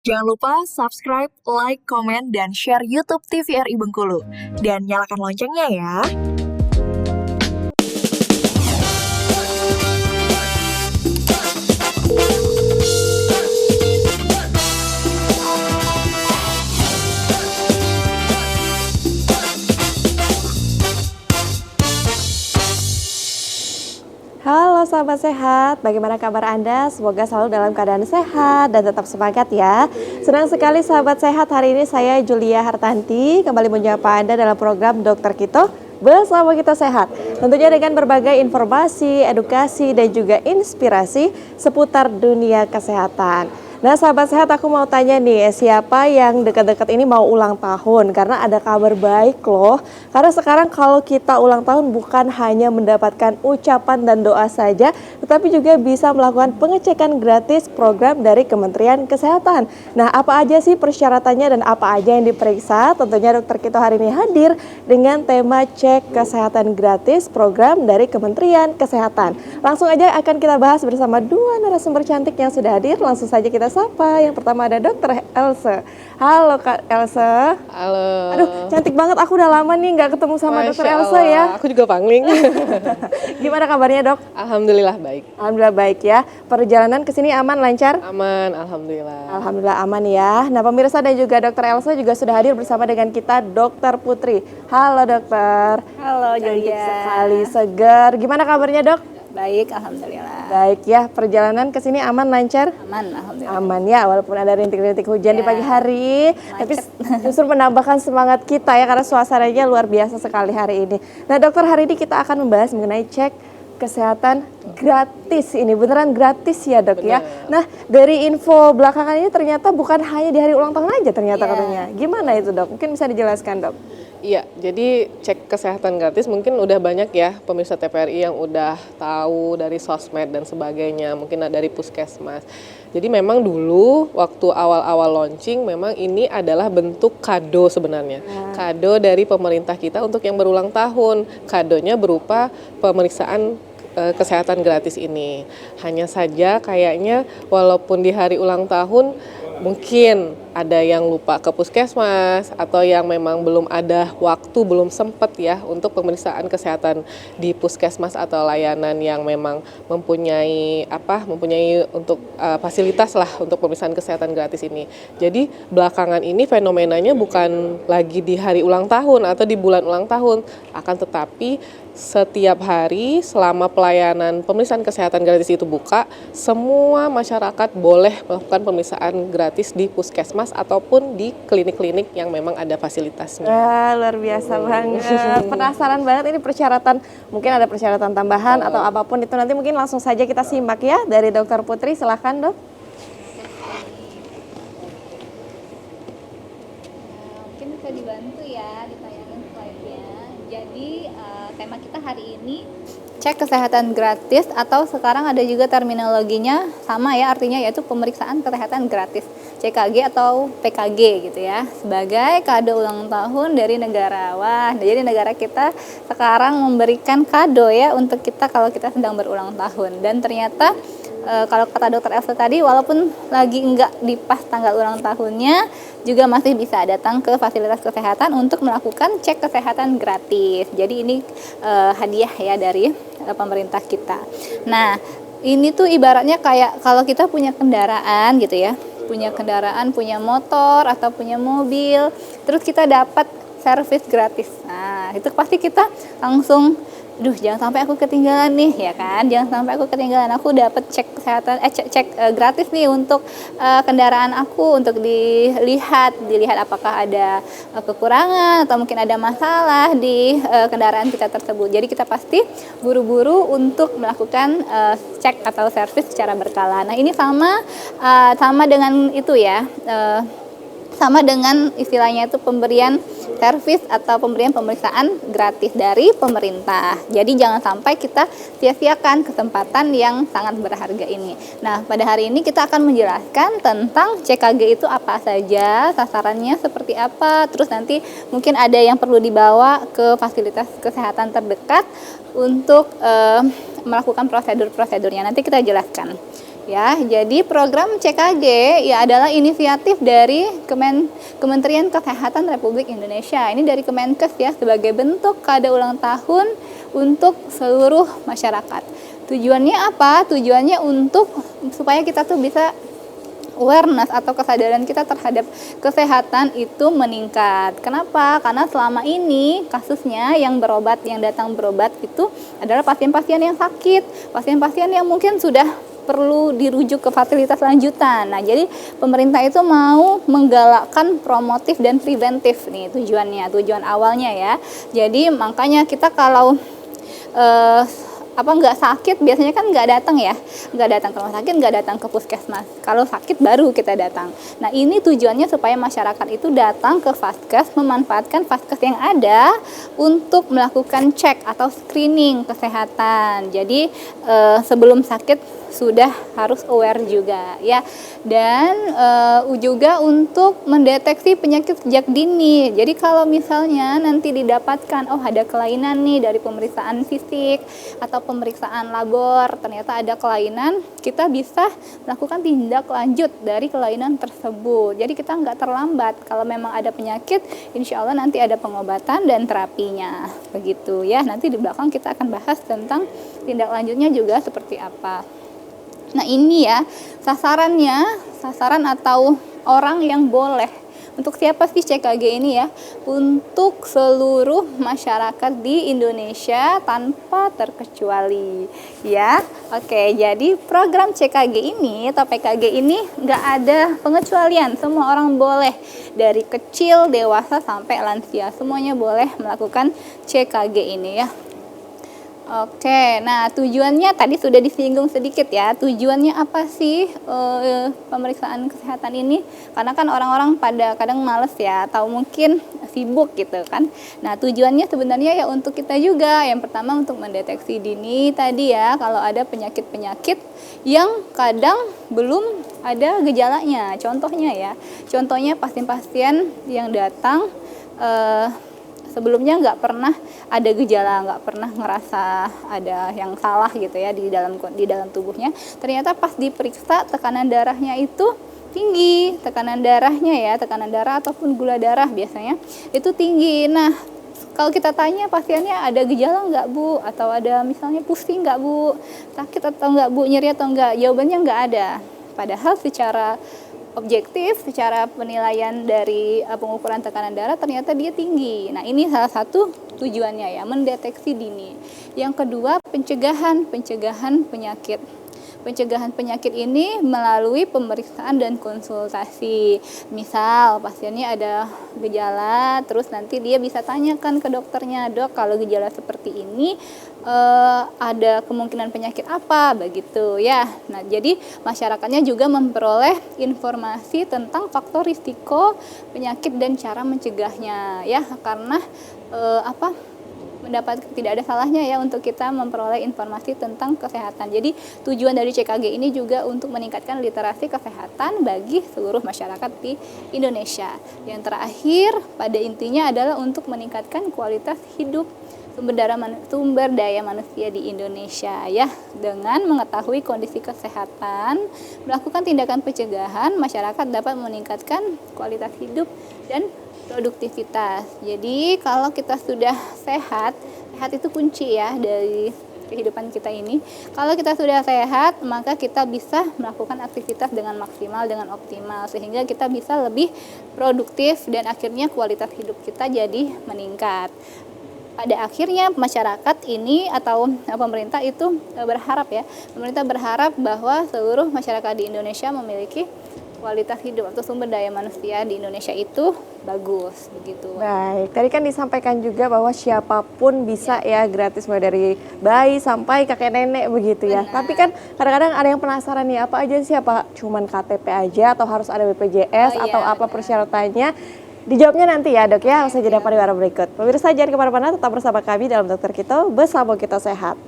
Jangan lupa subscribe, like, komen, dan share YouTube TVRI Bengkulu. Dan nyalakan loncengnya ya. Halo sahabat sehat, bagaimana kabar Anda? Semoga selalu dalam keadaan sehat dan tetap semangat ya. Senang sekali sahabat sehat, hari ini saya Julia Hartanti kembali menyapa Anda dalam program Dokter Kito Bersama Kita Sehat. Tentunya dengan berbagai informasi, edukasi, dan juga inspirasi seputar dunia kesehatan. Nah sahabat sehat, aku mau tanya nih, siapa yang dekat-dekat ini mau ulang tahun? Karena ada kabar baik loh. Karena sekarang kalau kita ulang tahun bukan hanya mendapatkan ucapan dan doa saja, tetapi juga bisa melakukan pengecekan gratis program dari Kementerian Kesehatan. Nah apa aja sih persyaratannya dan apa aja yang diperiksa? Tentunya Dokter Kito hari ini hadir dengan tema cek kesehatan gratis program dari Kementerian Kesehatan. Langsung aja akan kita bahas bersama dua narasumber cantik yang sudah hadir. Langsung saja kita sapa. Yang pertama ada Dokter Else. Halo Kak Else. Halo. Aduh, cantik banget. Aku udah lama nih nggak ketemu sama Dokter Else ya. Aku juga pangling. Gimana kabarnya Dok? Alhamdulillah baik. Alhamdulillah baik ya. Perjalanan ke sini aman, lancar? Aman, alhamdulillah. Alhamdulillah aman ya. Nah pemirsa dan juga Dokter Elsa juga sudah hadir bersama dengan kita Dokter Putri. Halo Dokter. Halo Cantik Julia. sekali, segar. Gimana kabarnya Dok? Baik, alhamdulillah. Baik ya, perjalanan ke sini aman, lancar? Aman, alhamdulillah. Aman ya, walaupun ada rintik-rintik hujan di Ya, pagi hari, tapi justru menambahkan semangat kita ya, karena suasananya luar biasa sekali hari ini. Nah dokter, hari ini kita akan membahas mengenai cek kesehatan gratis ini. Beneran gratis ya dok ya? Nah dari info belakangan ini ternyata bukan hanya di hari ulang tahun aja ternyata katanya. Gimana itu dok? Mungkin bisa dijelaskan dok? Iya, jadi cek kesehatan gratis mungkin udah banyak ya pemirsa TVRI yang udah tahu dari sosmed dan sebagainya, mungkin dari puskesmas. Jadi memang dulu waktu awal-awal launching memang ini adalah bentuk kado sebenarnya. Kado dari pemerintah kita untuk yang berulang tahun. Kadonya berupa pemeriksaan kesehatan gratis ini. Hanya saja kayaknya walaupun di hari ulang tahun mungkin ada yang lupa ke puskesmas atau yang memang belum ada waktu, belum sempat ya untuk pemeriksaan kesehatan di puskesmas atau layanan yang memang mempunyai untuk fasilitas lah untuk pemeriksaan kesehatan gratis ini. Jadi belakangan ini fenomenanya bukan lagi di hari ulang tahun atau di bulan ulang tahun, akan tetapi setiap hari selama pelayanan pemeriksaan kesehatan gratis itu buka, semua masyarakat boleh melakukan pemeriksaan gratis di puskesmas ataupun di klinik-klinik yang memang ada fasilitasnya. Luar biasa banget. Penasaran banget ini persyaratan, mungkin ada persyaratan tambahan atau apapun itu, nanti mungkin langsung saja kita simak ya dari Dokter Putri. Silahkan dok. Mungkin bisa dibantu ya ditayangin slide-nya. Jadi tema kita hari ini cek kesehatan gratis, atau sekarang ada juga terminologinya sama ya, artinya yaitu pemeriksaan kesehatan gratis, CKG atau PKG gitu ya, sebagai kado ulang tahun dari negara. Wah, jadi negara kita sekarang memberikan kado ya untuk kita kalau kita sedang berulang tahun. Dan ternyata kalau kata dokter Elsa tadi, walaupun lagi enggak di pas tanggal ulang tahunnya, juga masih bisa datang ke fasilitas kesehatan untuk melakukan cek kesehatan gratis. Jadi ini hadiah ya dari pemerintah kita. Nah, ini tuh ibaratnya kayak kalau kita punya kendaraan gitu ya, punya motor atau punya mobil, terus kita dapat servis gratis. Nah, itu pasti kita langsung, jangan sampai aku ketinggalan nih ya kan, jangan sampai aku ketinggalan, aku dapat cek kesehatan gratis nih untuk kendaraan aku, untuk dilihat apakah ada kekurangan atau mungkin ada masalah di kendaraan kita tersebut. Jadi kita pasti buru-buru untuk melakukan cek atau servis secara berkala. Nah ini sama dengan itu ya, sama dengan istilahnya itu pemberian servis atau pemberian pemeriksaan gratis dari pemerintah. Jadi jangan sampai kita sia-siakan kesempatan yang sangat berharga ini. Nah, pada hari ini kita akan menjelaskan tentang CKG itu apa saja, sasarannya seperti apa, terus nanti mungkin ada yang perlu dibawa ke fasilitas kesehatan terdekat untuk melakukan prosedur-prosedurnya. Nanti kita jelaskan. Ya, jadi program CKG ya adalah inisiatif dari Kementerian Kesehatan Republik Indonesia. Ini dari Kemenkes ya, sebagai bentuk kado ulang tahun untuk seluruh masyarakat. Tujuannya apa? Tujuannya untuk supaya kita tuh bisa awareness atau kesadaran kita terhadap kesehatan itu meningkat. Kenapa? Karena selama ini kasusnya yang datang berobat itu adalah pasien-pasien yang sakit, pasien-pasien yang mungkin sudah perlu dirujuk ke fasilitas lanjutan. Nah, jadi pemerintah itu mau menggalakkan promotif dan preventif nih tujuan awalnya ya. Jadi makanya kita kalau nggak sakit biasanya kan nggak datang ke rumah sakit, nggak datang ke puskesmas. Kalau sakit baru kita datang. Nah, ini tujuannya supaya masyarakat itu datang ke Vaskes, memanfaatkan Vaskes yang ada untuk melakukan cek atau screening kesehatan. Jadi sebelum sakit sudah harus aware juga ya, dan juga untuk mendeteksi penyakit sejak dini. Jadi kalau misalnya nanti didapatkan ada kelainan nih dari pemeriksaan fisik atau pemeriksaan labor, ternyata ada kelainan, kita bisa melakukan tindak lanjut dari kelainan tersebut. Jadi kita nggak terlambat. Kalau memang ada penyakit, insya Allah nanti ada pengobatan dan terapinya begitu ya. Nanti di belakang kita akan bahas tentang tindak lanjutnya juga seperti apa. Nah, ini ya sasaran atau orang yang boleh. Untuk siapa sih CKG ini ya? Untuk seluruh masyarakat di Indonesia tanpa terkecuali ya. Oke, jadi program CKG ini atau PKG ini nggak ada pengecualian. Semua orang boleh, dari kecil, dewasa sampai lansia, semuanya boleh melakukan CKG ini ya. Oke, nah tujuannya tadi sudah disinggung sedikit ya. Tujuannya apa sih pemeriksaan kesehatan ini? Karena kan orang-orang pada kadang males ya, atau mungkin sibuk gitu kan. Nah, tujuannya sebenarnya ya untuk kita juga. Yang pertama untuk mendeteksi dini tadi ya, kalau ada penyakit-penyakit yang kadang belum ada gejalanya. Contohnya pasien-pasien yang datang sebelumnya nggak pernah ada gejala, nggak pernah ngerasa ada yang salah gitu ya di dalam tubuhnya. Ternyata pas diperiksa tekanan darahnya itu tinggi, tekanan darah ataupun gula darah biasanya itu tinggi. Nah, kalau kita tanya pasiennya ada gejala nggak Bu, atau ada misalnya pusing nggak Bu, sakit atau nggak Bu, nyeri atau nggak, jawabannya nggak ada. Padahal secara objektif, secara penilaian dari pengukuran tekanan darah ternyata dia tinggi. Nah, ini salah satu tujuannya ya, mendeteksi dini. Yang kedua, pencegahan penyakit. Pencegahan penyakit ini melalui pemeriksaan dan konsultasi. Misal pasiennya ada gejala, terus nanti dia bisa tanyakan ke dokternya, Dok, kalau gejala seperti ini ada kemungkinan penyakit apa, begitu ya. Nah, jadi masyarakatnya juga memperoleh informasi tentang faktor risiko penyakit dan cara mencegahnya ya, karena tidak ada salahnya ya untuk kita memperoleh informasi tentang kesehatan. Jadi tujuan dari CKG ini juga untuk meningkatkan literasi kesehatan bagi seluruh masyarakat di Indonesia. Yang terakhir pada intinya adalah untuk meningkatkan kualitas hidup sumber daya manusia di Indonesia ya, dengan mengetahui kondisi kesehatan, melakukan tindakan pencegahan, masyarakat dapat meningkatkan kualitas hidup dan produktivitas. Jadi kalau kita sudah sehat itu kunci ya dari kehidupan kita ini. Kalau kita sudah sehat, maka kita bisa melakukan aktivitas dengan maksimal, dengan optimal, sehingga kita bisa lebih produktif dan akhirnya kualitas hidup kita jadi meningkat. Pada akhirnya masyarakat ini atau pemerintah itu pemerintah berharap bahwa seluruh masyarakat di Indonesia memiliki kualitas hidup atau sumber daya manusia di Indonesia itu bagus begitu. Baik, tadi kan disampaikan juga bahwa siapapun bisa ya gratis, mulai dari bayi sampai kakek nenek begitu ya. Benar. Tapi kan kadang-kadang ada yang penasaran nih, apa aja sih, apa cuman KTP aja atau harus ada BPJS atau apa persyaratannya? Dijawabnya nanti ya Dok ya, usai jeda pariwara berikut. Pemirsa jangan kemana-mana, tetap bersama kami dalam Dokter Kito, bersama kita sehat.